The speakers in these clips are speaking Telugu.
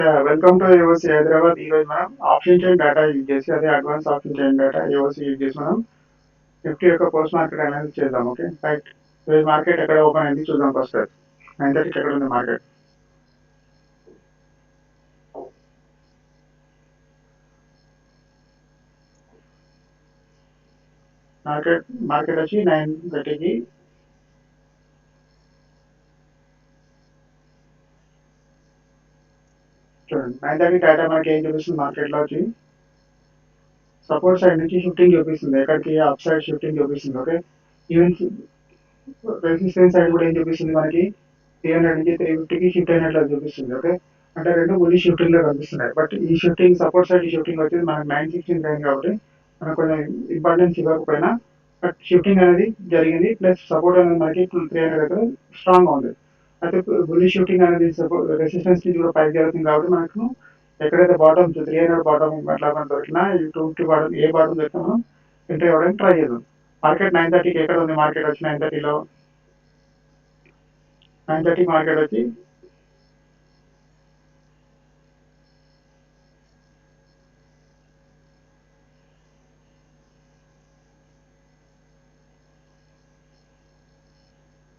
Welcome to AOC Hyderabad. ఈ రోజు మనం ఆప్షన్ చైన్ డేటా యూజ్ చేసి అదే advance option chain data AOC use చేసి మనం నిఫ్టీ యొక్క పోస్ట్ మార్కెట్ అనాలిసిస్ చేద్దాం. Okay right. ఈరోజు మార్కెట్ ఎక్కడ ఓపెన్ అయింది చూద్దాం. ఫస్ట్ 9:30 ఎక్కడ ఉంది మార్కెట్. మార్కెట్ వచ్చి 9:30కి చూడండి. 9:30 డేటా మనకి ఏం చూపిస్తుంది మార్కెట్ లో వచ్చి సపోర్ట్ సైడ్ నుంచి షిఫ్టింగ్ చూపిస్తుంది. ఎక్కడికి అప్ సైడ్ షిఫ్టింగ్ చూపిస్తుంది. ఓకే ఈవెన్ రెసిస్టెన్స్ సైడ్ కూడా ఏం చూపిస్తుంది మనకి 300 నుంచి 350కి షిఫ్ట్ అయినట్లు చూపిస్తుంది. ఓకే అంటే రెండు బుల్లి షిఫ్టింగ్ లో కనిపిస్తున్నాయి. బట్ ఈ షిఫ్టింగ్ సపోర్ట్ సైడ్ షిఫ్టింగ్ వచ్చేది మనకి 916 అయింది కాబట్టి మనకు కొంచెం ఇంపార్టెన్స్ ఇవ్వకపోయినా బట్ షిఫ్టింగ్ అనేది జరిగింది. ప్లస్ సపోర్ట్ అనేది మనకి 300 దగ్గర స్ట్రాంగ్ గా ఉంది. అయితే బుల్లి షిఫ్టింగ్ అనేది రెసిస్టెన్స్ కి కూడా పైకి జరుగుతుంది కాబట్టి మనకు ఎక్కడైతే బాటమ్ 300 బాటమ్ అట్లా మనం దొరికినా ఈ 250 బాటమ్ ఏ బాటమ్ దొరికినా మనం ఎంటర్ అవ్వడానికి ట్రై చేద్దాం. మార్కెట్ 9:30కి ఎక్కడ ఉంది మార్కెట్ వచ్చి 9:30లో 9:30 మార్కెట్ వచ్చి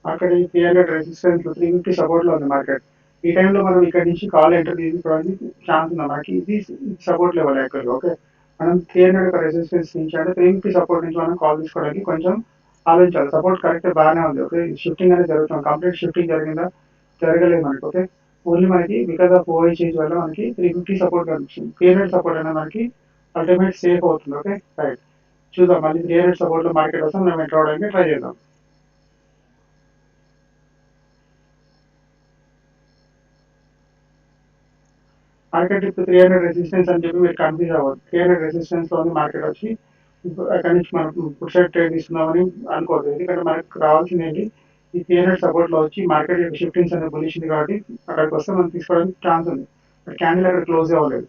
అక్కడ 300 రెసిస్టెన్స్ 350 సపోర్ట్ లో ఉంది మార్కెట్. ఈ టైంలో మనం ఇక్కడ నుంచి కాల్ ఎంటర్ తీసుకోవడానికి ఛాన్స్ ఉంది మనకి. ఇది సపోర్ట్ లెవెల్ యాక్చువల్గా. ఓకే మనం 300 రెసిస్టెన్స్ నుంచి అంటే 350 సపోర్ట్ నుంచి మనం కాల్ తీసుకోవడానికి కొంచెం ఆలోచించాలి. సపోర్ట్ కరెక్ట్ బాగానే ఉంది. ఓకే షిఫ్టింగ్ అనేది జరుగుతుంది. కంప్లీట్ షిఫ్టింగ్ జరిగిందా జరగలేదు మనకి. ఓకే ఓన్లీ మనకి బికాస్ ఆఫ్ ఓఐ చేంజ్ వల్ల మనకి 350 సపోర్ట్ కనిపిస్తుంది. 300 సపోర్ట్ అనేది మనకి అల్టిమేట్ సేఫ్ అవుతుంది. ఓకే రైట్ చూద్దాం. మళ్ళీ 300 సపోర్ట్ లో మార్కెట్ వస్తాం మనం ఎంటర్ అవడానికి ట్రై చేద్దాం. మార్కెట్ ఇప్పుడు 300 రెసిస్టెన్స్ అని చెప్పి మీరు కన్ఫ్యూజ్ అవ్వదు. 300 రెసిస్టెన్స్ లో ఉంది మార్కెట్ వచ్చి అక్కడి నుంచి మనం ఫుడ్ సైడ్ ట్రేడ్ తీసుకుందామని అనుకోవద్దు. ఎందుకంటే మనకు రావాల్సింది ఏంటి ఈ 300 సపోర్ట్ లో వచ్చి మార్కెట్ యొక్క షిఫ్టింగ్స్ అనేది బులిష్ కాబట్టి అక్కడికి వస్తే మనం తీసుకోవడానికి ఛాన్స్ ఉంది. బట్ క్యాండిల్ అక్కడ క్లోజ్ అవ్వలేదు.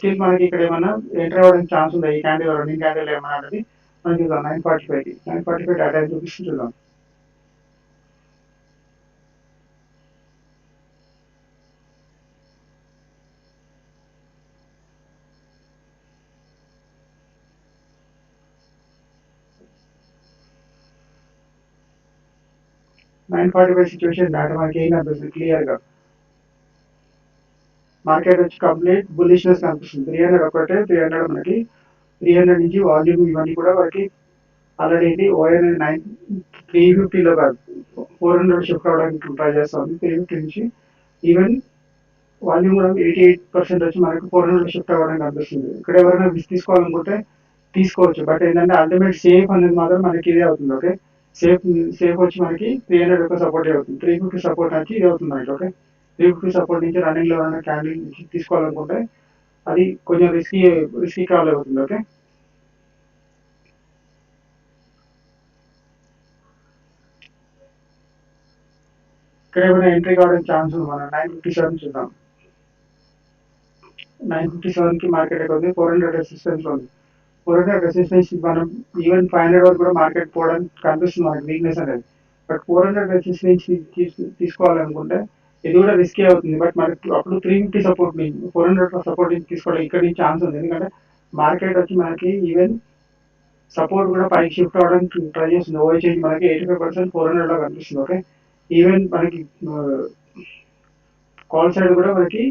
స్టిల్ మనకి ఇక్కడ ఏమన్నా ఎంటర్ అవ్వడానికి ఛాన్స్ ఉంది. ఈ క్యాండిల్ రన్నింగ్ క్యాండిల్ ఏమన్నా అనేది మనం చూద్దాం. 9:45 డేటా చూపిస్తుంది చూద్దాం. Nine forty five situation data మనకి ఏం కనిపిస్తుంది క్లియర్ గా. మార్కెట్ వచ్చి కంప్లీట్ బులిష్నెస్ కనిపిస్తుంది. 300 ఒకటే 300 మనకి 300 నుంచి వాల్యూమ్ ఇవన్నీ కూడా మనకి ఆల్రెడీ ఇది ఓఎన్ 350లో కాదు 400 షిఫ్ట్ అవడానికి ట్రై చేస్తుంది. 350 నుంచి ఈవెన్ వాల్యూమ్ కూడా 88% వచ్చి మనకి 400 షిఫ్ట్ అవ్వడానికి కనిపిస్తుంది. ఇక్కడ ఎవరైనా రిస్క్ తీసుకోవాలనుకుంటే తీసుకోవచ్చు. బట్ ఏంటంటే అల్టిమేట్ సేఫ్ అనేది మాత్రం మనకి ఇదే అవుతుంది. ఓకే సేఫ్ సేఫ్ వచ్చి మనకి 300 యొక్క సపోర్ట్ అవుతుంది. 350 సపోర్ట్ వచ్చి ఇది అవుతుంది మనకి. ఓకే 350 సపోర్ట్ నుంచి రన్నింగ్ లో ఉన్న క్యాండిల్ తీసుకోవాలనుకుంటే అది కొంచెం రిస్కీ కాల్ అవుతుంది. ఓకే ఇక్కడ ఏమైనా ఎంట్రీ కావడానికి ఛాన్స్ ఉంది. మనం 957 చూద్దాం. 957 కి మార్కెట్ ఎక్కడ ఉంది 400 రెసిస్టెన్స్ లో ఉంది. 400 రెసిస్టెన్స్ మనం ఈవెన్ 500 వరకు కూడా మార్కెట్ పోవడానికి కనిపిస్తుంది మనకి వీక్నెస్ అనేది. బట్ 400 రెసిస్టెన్స్ తీసుకోవాలనుకుంటే ఇది కూడా రిస్కీ అవుతుంది. బట్ మనకి అప్పుడు 350 సపోర్ట్ 400 సపోర్ట్ తీసుకోవడం ఇక్కడ నుంచి ఛాన్స్ ఉంది. ఎందుకంటే మార్కెట్ వచ్చి మనకి ఈవెన్ సపోర్ట్ కూడా పైకి షిఫ్ట్ అవడానికి ట్రై చేస్తుంది. ఓవర్ చేంజ్ మనకి 85% 400 లో కనిపిస్తుంది. ఓకే ఈవెన్ మనకి కాల్ సైడ్ కూడా మనకి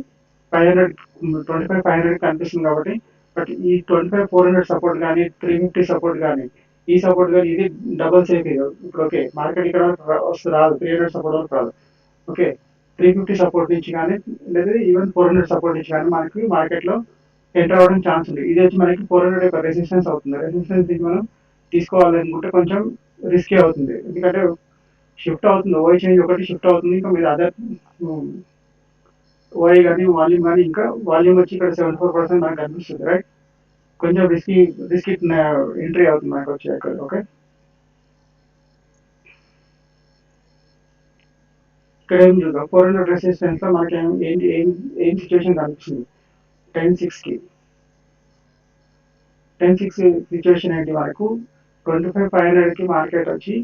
500 25 500 కనిపిస్తుంది కాబట్టి బట్ ఈ 25 400 సపోర్ట్ కానీ 350 సపోర్ట్ కానీ ఈ సపోర్ట్ కానీ ఇది డబల్ సేఫ్ ఇది. ఇప్పుడు ఓకే మార్కెట్ ఇక్కడ వస్తుంది రాదు 300 సపోర్ట్ వరకు రాదు. ఓకే 350 సపోర్ట్ నుంచి కానీ లేదా ఈవెన్ 400 సపోర్ట్ నుంచి కానీ మనకి మార్కెట్ లో ఎంటర్ అవ్వడానికి ఛాన్స్ ఉంది. ఇది వచ్చి మనకి 400 యొక్క రెసిస్టెన్స్ అవుతుంది. రెసిస్టెన్స్ నుంచి మనం తీసుకోవాలనుకుంటే కొంచెం రిస్కీ అవుతుంది. ఎందుకంటే షిఫ్ట్ అవుతుంది. ఓవర్ చేంజ్ ఒకటి షిఫ్ట్ అవుతుంది. ఇంకా మీరు అదర్ ఓఐ కానీ వాల్యూమ్ కానీ ఇంకా వాల్యూమ్ వచ్చి ఇక్కడ 74% మనకు కనిపిస్తుంది. రైట్ కొంచెం రిస్కీ ఎంట్రీ అవుతుంది మనకు వచ్చి అక్కడ. ఓకే ఇక్కడ ఏం చూద్దాం. 400 రెసిస్టెన్స్ లో మనకి ఏం సిచ్యువేషన్ కనిపిస్తుంది 10-6 కి 10-6 సిచ్యువేషన్ ఏంటి మనకు 25 500 కి మార్కెట్ వచ్చి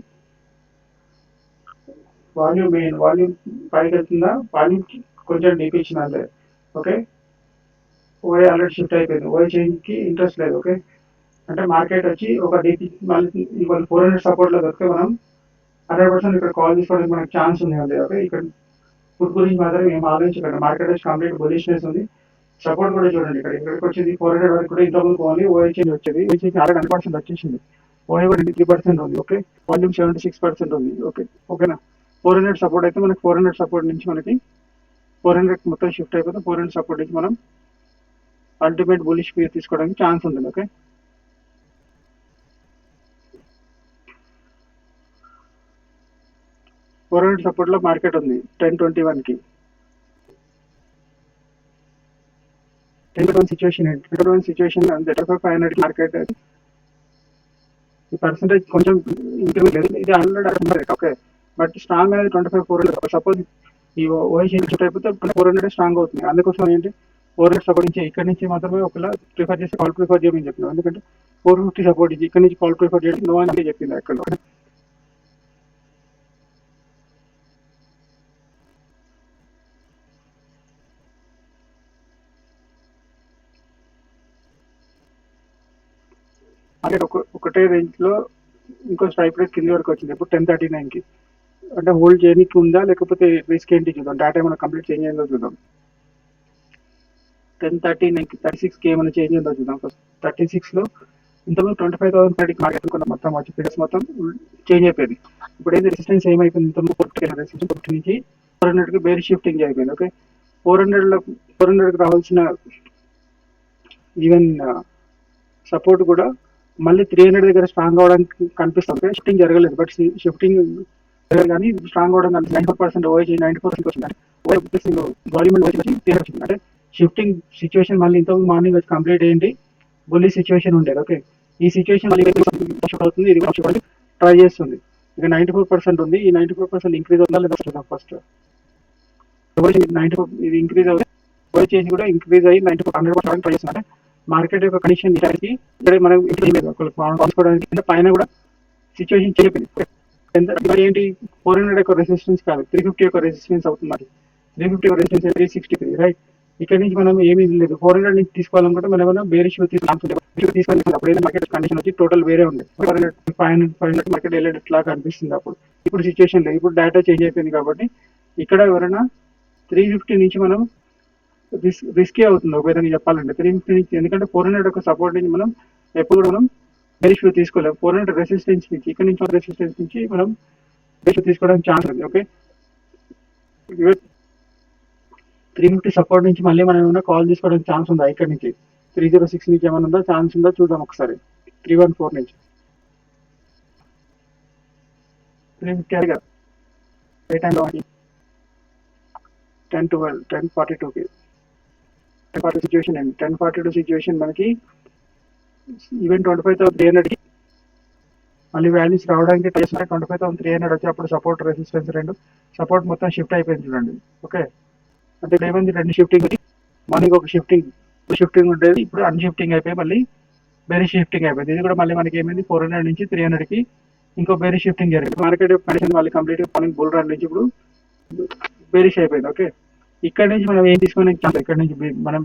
వాల్యూమ్ పైకి వెళ్తుందా వాల్యూమ్ కొంచెం డీప్ ఇచ్చింది అంతే. ఓకే. ఓఐ ఆల్రెడీ షిఫ్ట్ అయిపోయింది, ఓఐ చేంజ్ కి ఇంట్రెస్ట్ లేదు. ఓకే, అంటే మార్కెట్ వచ్చి ఒక డీపీ మళ్ళీ ఇవాళ 400 సపోర్ట్ లో దొరికితే మనం 100% ఇక్కడ కాల్ తీసుకోవడానికి మనకు ఛాన్స్ ఉంది అండి. ఓకే, ఇక్కడ ఫుడ్ గురించి మాత్రం ఏం ఆలోచించకండి, మార్కెట్ వచ్చి కంప్లీట్ బులిష్నెస్ ఉంది. సపోర్ట్ కూడా చూడండి, ఇక్కడికి వచ్చేది 400 వరకు కూడా ఇంతకుముందు ఓన్లీ ఓఐ చేంజ్ వచ్చేది, ఓఐ చేంజ్ ఆల్రెడీ 100% వచ్చేసింది. ఓఐ కూడా 23% ఉంది. ఓకే, వాల్యూమ్ 76% ఉంది. ఓకే, ఓకేనా. 400 సపోర్ట్ అయితే మనకి 400 సపోర్ట్ నుంచి మనకి 400 మొత్తం షిఫ్ట్ అయిపోతే 400 సపోర్ట్ నుంచి మనం అల్టిమేట్ బులిష్ వ్యూ తీసుకోవడానికి ఛాన్స్ ఉంటుంది. ఓకే, 400 సపోర్ట్ లో మార్కెట్ ఉంది 1021 కి. 1021 సిచ్యువేషన్ ఏంటి, 1021 సిచ్యువేషన్ అంతే 500 మార్కెట్ ఈ పర్సెంటేజ్ కొంచెం ఇంక్రిమెంట్ లేదు, ఇది 100. ఓకే, బట్ స్ట్రాంగ్ అనేది 25 400. సపోజ్ ఈ ఓఐ షిఫ్ట్ అయిపోతే 400 స్ట్రాంగ్ అవుతుంది. అందుకోసం ఏంటి 400 సపోర్ట్ నుంచి ఇక్కడ నుంచి మాత్రమే ఒకవేళ ప్రిఫర్ చేస్తే కాల్ ప్రిఫర్ చేయమని చెప్పినాం, ఎందుకంటే 450 సపోర్ట్ ఇచ్చి ఇక్కడ నుంచి కాల్ ప్రిఫర్ చేయడం నో అని చెప్పింది అక్కడ. మార్కెట్ ఒకటే రేంజ్ లో ఇంకో స్ట్రైక్ ప్రైస్ కింది వరకు వచ్చింది ఇప్పుడు 1039 కి. అంటే హోల్డ్ చేయడానికి ఉందా లేకపోతే రిస్క్ ఏంటి చూద్దాం, డేటా ఏమైనా కంప్లీట్ చేంజ్ అయిందో చూద్దాం. 1039 కి 36 కి ఏమైనా చేంజ్ అయిందో చూద్దాం. ఫస్ట్ 36 లో ఇంతకుముందు 25,000 మార్కెట్ అనుకున్న మొత్తం వచ్చి ఫిగర్స్ మొత్తం చేంజ్ అయిపోయింది. ఇప్పుడు ఏంటి రెసిస్టెన్స్ ఏమైపోయింది, ఇంతకుముందు రెసిస్టెన్స్ 50 నుంచి 400 కి బేర్ షిఫ్టింగ్ అయిపోయింది. ఓకే, 400 కి రావాల్సిన ఈవెన్ సపోర్ట్ కూడా మళ్ళీ 300 దగ్గర స్ట్రాంగ్ అవడానికి కనిపిస్తుంది. షిఫ్టింగ్ జరగలేదు, బట్ షిఫ్టింగ్ కానీ స్ట్రాంగ్ అవడం 94% ఓఐ 94% వచ్చింది. వాల్యూమ్ వచ్చింది, అంటే షిఫ్టింగ్ సిచ్యువేషన్ మళ్ళీ ఇంత మార్నింగ్ వచ్చి కంప్లీట్ అయ్యింది, బుల్లి సిచ్యువేషన్ ఉండేది. ఓకే, ఈ సిచ్యువేషన్ మళ్ళీ అవుతుంది, ఇది కూడా ట్రై చేస్తుంది. ఇక 94% ఉంది, ఈ 94% ఇంక్రీజ్ అవుతుందా లేదా ఫస్ట్ 94 ఇది ఇంక్రీజ్ అవుతుంది, ఓఐ చేంజ్ కూడా ఇంక్రీజ్ అయ్యి 100% ట్రై చేస్తుంది. మార్కెట్ యొక్క కండిషన్ ఇక్కడికి మనం తీసుకోవడానికి పైన కూడా సిచ్యువేషన్ చేయలేదు. ఏంటి 400 యొక్క రెసిస్టెన్స్ కాదు, 350 యొక్క రెసిస్టెన్స్ అవుతుంది. 350 యొక్క రెసిస్టెన్స్ 363, రైట్. ఇక్కడ నుంచి మనం ఏమీ లేదు, 400 నుంచి తీసుకోవాలనుకుంటే మనం ఏమైనా వేరే షూ తీసుకోవాలి. అప్పుడు మార్కెట్ కండిషన్ వచ్చి టోటల్ వేరే ఉంది, 500 మార్కెట్ వెళ్ళేట్లా కనిపిస్తుంది. అప్పుడు ఇప్పుడు సిచ్యువేషన్ లేదు, ఇప్పుడు డేటా చేంజ్ అయిపోయింది. కాబట్టి ఇక్కడ ఎవరైనా 350 నుంచి మనం రిస్కీ అవుతుంది ఒక విధంగా చెప్పాలంటే 350 నుంచి, ఎందుకంటే 400 యొక్క సపోర్ట్ నుంచి మనం ఎప్పుడు మనం బేరిష్ వ్యూ తీసుకోలేము. 400 రెసిస్టెన్స్ నుంచి ఇక్కడ నుంచి రెసిస్టెన్స్ నుంచి మనం బేరిష్ వ్యూ తీసుకోవడానికి ఛాన్స్ ఉంది. ఓకే, 350 సపోర్ట్ నుంచి మళ్ళీ మనం ఏమైనా కాల్ తీసుకోవడానికి ఛాన్స్ ఉందా, ఇక్కడ నుంచి 306 నుంచి ఏమైనా ఉందా ఛాన్స్ ఉందా చూద్దాం ఒకసారి. 314 నుంచి 350 అడిగా ఏ టైంలో 1012 1042కి 1042 సిచ్యువేషన్ అండి. 1042 సిచ్యువేషన్ మనకి ఈవెన్ 25,300కి మళ్ళీ వాల్యూస్ రావడానికి ట్రై చేస్తున్నారు. 25,300 వచ్చి అప్పుడు సపోర్ట్ రెసిస్టెన్స్ రెండు సపోర్ట్ మొత్తం షిఫ్ట్ అయిపోయింది చూడండి. ఓకే, అంటే ఏమైంది, రెండు షిఫ్టింగ్ వచ్చి మార్నింగ్ ఒక షిఫ్టింగ్ ఉండేది, ఇప్పుడు అన్షిఫ్టింగ్ అయిపోయి మళ్ళీ బేరీ షిఫ్టింగ్ అయిపోయింది. ఇది కూడా మళ్ళీ మనకి ఏమైంది 400 నుంచి 300కి ఇంకో బేరీ షిఫ్టింగ్ జరిగింది. మార్కెట్ కండిషన్ మళ్ళీ కంప్లీట్ మార్నింగ్ బుల్ రన్ నుంచి ఇప్పుడు బేరిష్ అయిపోయింది. ఓకే, ఇక్కడ నుంచి మనం ఏం తీసుకునే ఇక్కడ నుంచి మనం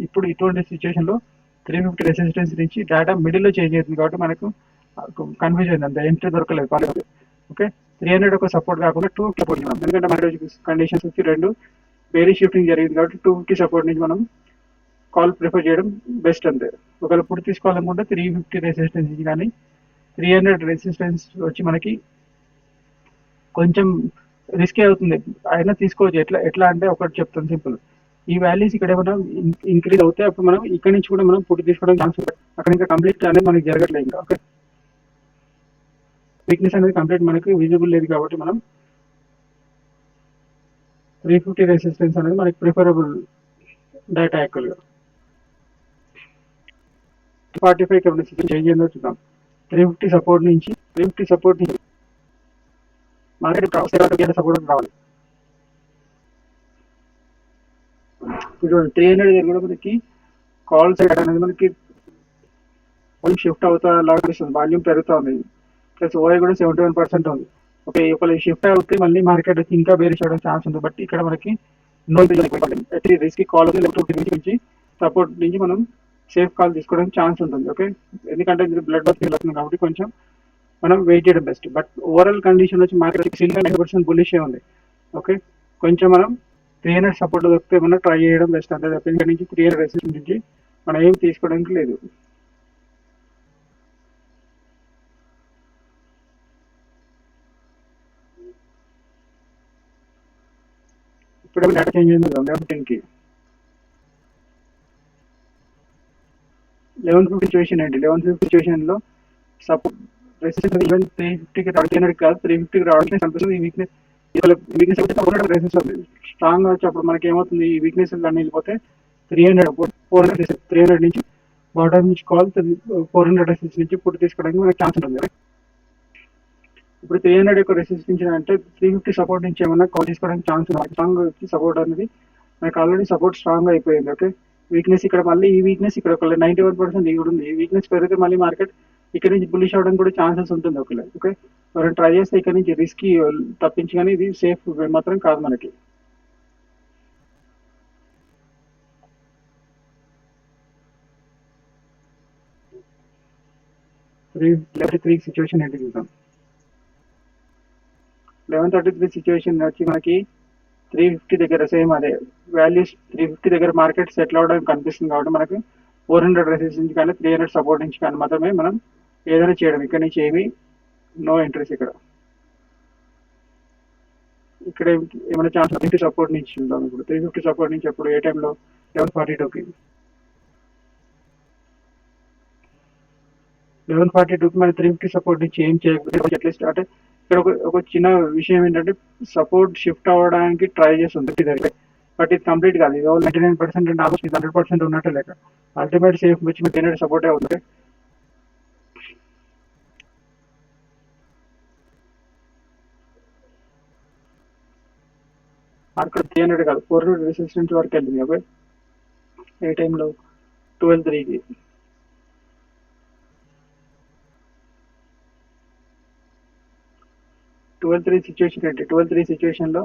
ఇప్పుడు ఇటువంటి సిచ్యువేషన్ లో 350 రెసిస్టెన్స్ నుంచి డేటా మిడిల్ లో చేంజ్ అవుతుంది కాబట్టి మనకు కన్ఫ్యూజ్ అయింది, అంత ఎంట్రీ దొరకలేదు. ఓకే, 300 ఒక సపోర్ట్ కాకుండా 250 సపోర్ట్ ఇవ్వాలి, ఎందుకంటే మన కండిషన్స్ వచ్చి రెండు వేరీ షిఫ్టింగ్ జరిగింది కాబట్టి 250 సపోర్ట్ నుంచి మనం కాల్ ప్రిఫర్ చేయడం బెస్ట్. అంతే, ఒకవేళ ఇప్పుడు తీసుకోవాలనుకుంటే 350 రెసిస్టెన్స్ కానీ 300 రెసిస్టెన్స్ వచ్చి మనకి కొంచెం రిస్కే అవుతుంది, అయినా తీసుకోవచ్చు. ఎట్లా అంటే ఒకటి చెప్తాను సింపుల్, ఈ వాల్యూస్ ఇక్కడ ఏమైనా ఇంక్రీజ్ అవుతే అప్పుడు మనం ఇక్కడ నుంచి కూడా మనం పుట్టి తీసుకోవడం ఛాన్స్ ఉంటుంది. అక్కడ ఇంకా కంప్లీట్ అనేది మనకి జరగట్లేదు ఇంకా. ఓకే, వీక్నెస్ అనేది కంప్లీట్ మనకి విజిబుల్ లేదు కాబట్టి మనం 350 రెసిస్టెన్స్ అనేది మనకి ప్రిఫరబుల్ డేటా. యాక్చువల్గా 45 చేంజ్ అయిందో చూద్దాం. 350 సపోర్ట్ నుంచి మార్కెట్ సపోర్ట్ రావాలి. ఇప్పుడు 300 దగ్గర కూడా మనకి కాల్ సైడ్ అనేది మనకి షిఫ్ట్ అవుతా లాగా అనిపిస్తుంది, వాల్యూమ్ పెరుగుతూ ఉంది, ప్లస్ ఓఐ కూడా 71% ఉంది. ఓకే, ఒకవేళ షిఫ్ట్ అవుతే మళ్ళీ మార్కెట్ వచ్చి ఇంకా వేరే చేయడం ఛాన్స్ ఉంది. బట్ ఇక్కడ మనకి నో రిస్క్ కాల్ ఉంది, లేకపోతే నుంచి సపోర్ట్ నుంచి మనం సేఫ్ కాల్ తీసుకోవడానికి ఛాన్స్ ఉంటుంది. ఓకే, ఎందుకంటే ఇది బ్లడ్ బస్ అవుతుంది కాబట్టి కొంచెం మనం వెయిట్ చేయడం బెస్ట్. బట్ ఓవరాల్ కండిషన్ వచ్చి మార్కెట్ 90% బులిష్ ఉంది. ఓకే, కొంచెం మనం 300 సపోర్ట్ దొరికితే మనం ట్రై చేయడం బెస్ట్. అంతే తప్ప ఇక్కడ నుంచి 300 రెసిస్టెన్స్ నుంచి మనం ఏం తీసుకోవడానికి లేదు. ఇప్పుడు డేటా చేంజ్ అయింది 11:15కి. 11:50 సిచ్యువేషన్ ఏంటి? 11:50 సిచ్యువేషన్ లో సపోర్ట్ రెసిస్టెన్స్ ఈవెన్ 350కి రావడానికి కాదు, 350కి రావడానికి కనిపిస్తుంది. ఈ వీక్నెస్ రెసిస్టెన్స్ స్ట్రాంగ్ గా వచ్చి అప్పుడు మనకి ఏమవుతుంది, ఈ వీక్నెస్ అన్ని వెళ్ళిపోతే 300 నుంచి బాటమ్ నుంచి కాల్ 400 రెసిస్టెన్స్ నుంచి పుట్టి తీసుకోవడానికి మనకి ఛాన్స్ ఉంటుంది. ఇప్పుడు 300 యొక్క రెసిస్టెన్స్ అంటే 350 సపోర్ట్ నుంచి ఏమన్నా కాల్ తీసుకోవడానికి ఛాన్స్ ఉంది. స్ట్రాంగ్ వచ్చి సపోర్ట్ అనేది మనకి ఆల్రెడీ సపోర్ట్ స్ట్రాంగ్ అయిపోయింది. ఓకే, వీక్నెస్ ఇక్కడ మళ్ళీ ఈ వీక్నెస్ ఇక్కడ ఒక 91% ఇది ఉంది. ఈ వీక్నెస్ పెరిగితే మళ్ళీ మార్కెట్ ఇక్కడ నుంచి బుల్లిష్ అవడానికి కూడా ఛాన్సెస్ ఉంటుంది. ఓకే, మనం ట్రై చేస్తే ఇక్కడ నుంచి రిస్క్ తప్పించి, కానీ ఇది సేఫ్ మాత్రం కాదు మనకి. త్రీ సిచ్యువేషన్ ఏంటి చూద్దాం. 11:33 సిచ్యువేషన్ వచ్చి మనకి 350 దగ్గర సేమ్ అదే వాల్యూస్ 350 దగ్గర మార్కెట్ సెటిల్ అవడానికి కనిపిస్తుంది. కాబట్టి మనకి 400 రెసిస్టెన్స్ కానీ 300 సపోర్ట్ నుంచి కానీ మాత్రమే మనం ఏదైనా చేయడం. ఇక్కడ నుంచి ఏమి నో ఎంట్రీస్. ఇక్కడ ఏమైనా ఛాన్స్ 350 సపోర్ట్ నుంచి చూద్దాం. ఇప్పుడు 350 సపోర్ట్ నుంచి అప్పుడు ఏ టైంలో 11:42కి 11:42కి మన 350 సపోర్ట్ నుంచి ఏం చేయకపోతే అట్లీస్ట్ అంటే ఇక్కడ ఒక చిన్న విషయం ఏంటంటే సపోర్ట్ షిఫ్ట్ అవ్వడానికి ట్రై చేస్తుంది దగ్గర, బట్ ఇది కంప్లీట్ కాదు. ఇది 99% అండ్ ఆల్మోస్ట్ 100% ఉన్నట్టు లేక అల్టిమేట్ సేఫ్ వచ్చి మీకు 300 సపోర్టే అవుతుంది. అక్కడ 300 కాదు 400 రెసిస్టెన్స్ వరకు వెళ్ళింది. ఓకే, ఏ టైంలో 12:03కి. సిచ్యువేషన్ ఏంటి? 12:03 సిచ్యువేషన్ లో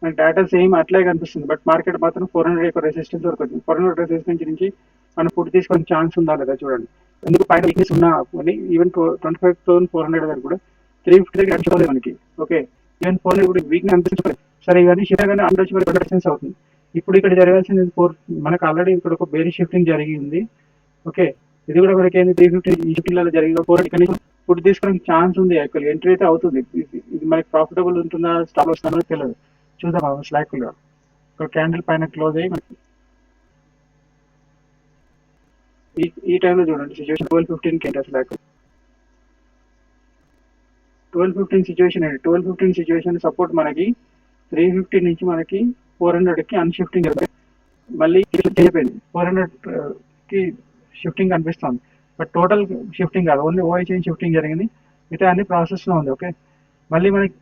మనకి డేటా సేమ్ అట్లే కనిపిస్తుంది, బట్ మార్కెట్ మాత్రం 400 యొక్క రెసిస్టెన్స్ వరకు వచ్చింది. 400 రెసిస్టెన్స్ నుంచి మనం ఫుడ్ తీసుకొని ఛాన్స్ ఉందా లేదా చూడండి. ఎందుకు పైన వీక్నెస్ ఉన్నా ఈవెన్ 25,400 వరకు కూడా 350 దగ్గర నడుచుకోలేదు మనకి. ఓకే, ఈవెన్ 400 కూడా వీక్నెస్ అనిపిస్తుంది. సరే, ఇవన్నీ షిఫ్ట్ కానీ అండర్ వచ్చి 20% అవుతుంది. ఇప్పుడు ఇక్కడ జరగాల్సింది మనకు ఆల్రెడీ ఇక్కడ ఒక బేరీ షిఫ్టింగ్ జరిగింది. ఓకే, ఇది కూడా మనకి ఏంది 350 ఈ షిఫ్టింగ్ జరిగిన 400 ఇక్కడ నుంచి ఫుడ్ తీసుకోవడానికి ఛాన్స్ ఉంది. యాక్చువల్ ఎంట్రీ అయితే అవుతుంది. ఇది మనకి ప్రాఫిటబుల్ ఉంటుందా స్టాప్ వస్తుందో తెలియదు. చూద్దాం స్లాక్ గా ఒక క్యాండిల్ పైన క్లోజ్ అయ్యి ఈ టైంలో చూడండి సిచ్యువేషన్ 12:15కి ఏంటి స్లాక్. 12:15 సిచ్యువేషన్ ఏంటి? 12:15 సిచ్యువేషన్ సపోర్ట్ మనకి 350 నుంచి మనకి 400కి అన్షిఫ్టింగ్ జరిగింది. మళ్ళీ అయిపోయింది 400కి షిఫ్టింగ్ కనిపిస్తుంది, బట్ టోటల్ షిఫ్టింగ్ కాదు, ఓన్లీ ఓఐ చైన్ షిఫ్టింగ్ జరిగింది. అయితే అన్ని ప్రాసెస్ లో ఉంది. ఓకే, మళ్ళీ మనకి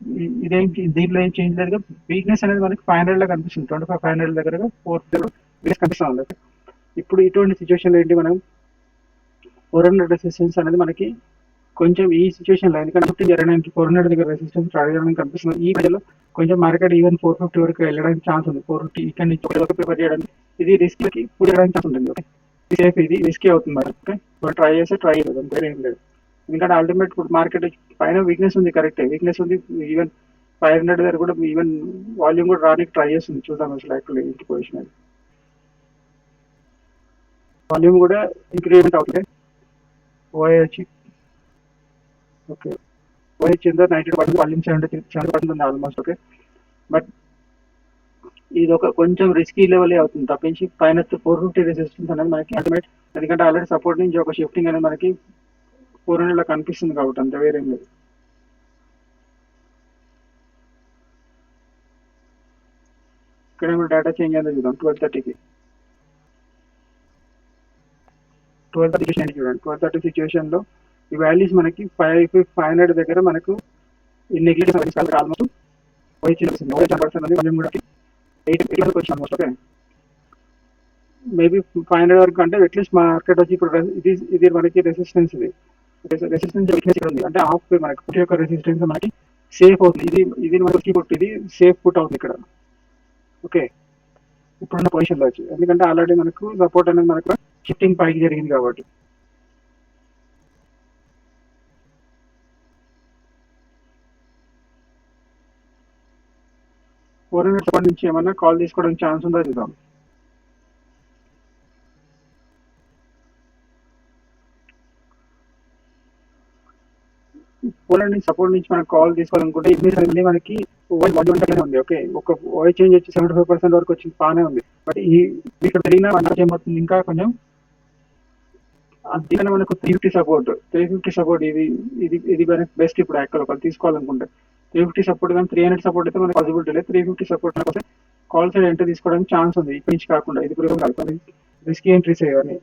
ఇదేం దీంట్లో ఏం చేంజ్ లేదు. వీక్నెస్ అనేది మనకి 500 లో కనిపిస్తుంది. 25,500 దగ్గర 4 వీక్నెస్ కనిపిస్తుంది. ఇప్పుడు ఇటువంటి సిచ్యువేషన్ లో ఏంటి, మనం 400 రెసిస్టెన్స్ అనేది మనకి కొంచెం ఈ సిచ్యువేషన్ లో, ఎందుకంటే 50 జరగడానికి 400 దగ్గర రెసిస్టెన్స్ అడగడానికి కనిపిస్తుంది. ఈ మధ్యలో కొంచెం మార్కెట్ ఈవెన్ 450 వరకు వెళ్ళడానికి ఛాన్స్ ఉంది. 450 ఇక్కడ నుంచి ప్రిపేర్ చేయడానికి ఇది రిస్క్ కి పూర్తి చేయడానికి ఛాన్స్ ఉంటుంది. ఓకే, సేఫ్ ఇది రిస్కీ అవుతుంది మరి. ఓకే, ట్రై చేస్తే ట్రై చేయలేదు, వేరే ఏం లేదు. ఎందుకంటే అల్టిమేట్ మార్కెట్ పైన వీక్నెస్ ఉంది, కరెక్టే వీక్నెస్ ఉంది. ఈవెన్ 500 దగ్గర కూడా ఈవెన్ వాల్యూమ్ కూడా రానికి ట్రై చేస్తుంది. చూద్దాం అసలు యాక్చువల్లీ ఇంటి పొజిషన్ అది వాల్యూమ్ కూడా ఇంక్రిమెంట్ అవుతుంది. ఓఐ వచ్చి ఓకే, ఓఐ కింద 92% వాల్యూమ్ 70% ఉంది ఆల్మోస్ట్. ఓకే, బట్ ఇది ఒక కొంచెం రిస్కీ లెవెల్ అవుతుంది తప్పించి పైన 450 రెసిస్టెన్స్ అనేది మనకి అల్టిమేట్, ఎందుకంటే ఆల్రెడీ సపోర్ట్ నుంచి ఒక షిఫ్టింగ్ అనేది మనకి 400 కనిపిస్తుంది కాబట్టి అంత వేరేం లేదు. ఇక్కడ ఏమైనా డేటా చేంజ్ అయిందో చూద్దాం. 12:30కి 12:30 చూడండి. 12:30 సిచ్యువేషన్ లో ఈ వాల్యూస్ మనకి 500 దగ్గర మనకు నెగ్లిజెన్స్ ఆల్మోస్ట్ వచ్చింది. వాల్యూమ్ కూడా 8 వచ్చింది ఆల్మోస్ట్. ఓకే, మేబీ 500 వరకు అంటే అట్లీస్ట్ మార్కెట్ వచ్చి ఇప్పుడు ఇది మనకి రెసిస్టెన్స్, రెసిస్టెన్స్ ఉంది అంటే హాఫ్ మనకి పుట్ యొక్క రెసిస్టెన్స్ మనకి సేఫ్ అవుతుంది. ఇది మనకి పుట్, ఇది సేఫ్ పుట్ అవుతుంది ఇక్కడ. ఓకే, ఇప్పుడున్న పొజిషన్లో వచ్చి, ఎందుకంటే ఆల్రెడీ మనకు సపోర్ట్ అనేది మనకు షిఫ్టింగ్ పైకి జరిగింది కాబట్టి. ఫోర్ హండ్రెడ్ సపోర్ట్ నుంచి ఏమన్నా కాల్ తీసుకోవడానికి ఛాన్స్ ఉందో చూద్దాం. పోలాండ్ నుంచి సపోర్ట్ నుంచి మనకు కాల్ తీసుకోవాలనుకుంటే ఇది మనకి ఉంది. ఓకే, ఒక ఓఐ చేంజ్ వచ్చి 75% వరకు వచ్చి బాగానే ఉంది. బట్ ఈ ఇక్కడ పెరిగిన ఏమవుతుంది, ఇంకా కొంచెం దీనిలో మనకు 350 సపోర్ట్ ఇది ఇది ఇది మనకి బెస్ట్ ఇప్పుడు యాక్చువల్ ఒకటి తీసుకోవాలనుకుంటే. 350 సపోర్ట్ కానీ 300 సపోర్ట్ అయితే మనకి పాసిబిలిటీ లేదు. 350 సపోర్ట్ కోసం కాల్ సైడ్ ఎంట్రీ తీసుకోవడానికి ఛాన్స్ ఉంది, ఇక్కడి నుంచి కాకుండా. ఇది కూడా కాదు, రిస్కీ ఎంట్రీస్ ఇవన్నీ.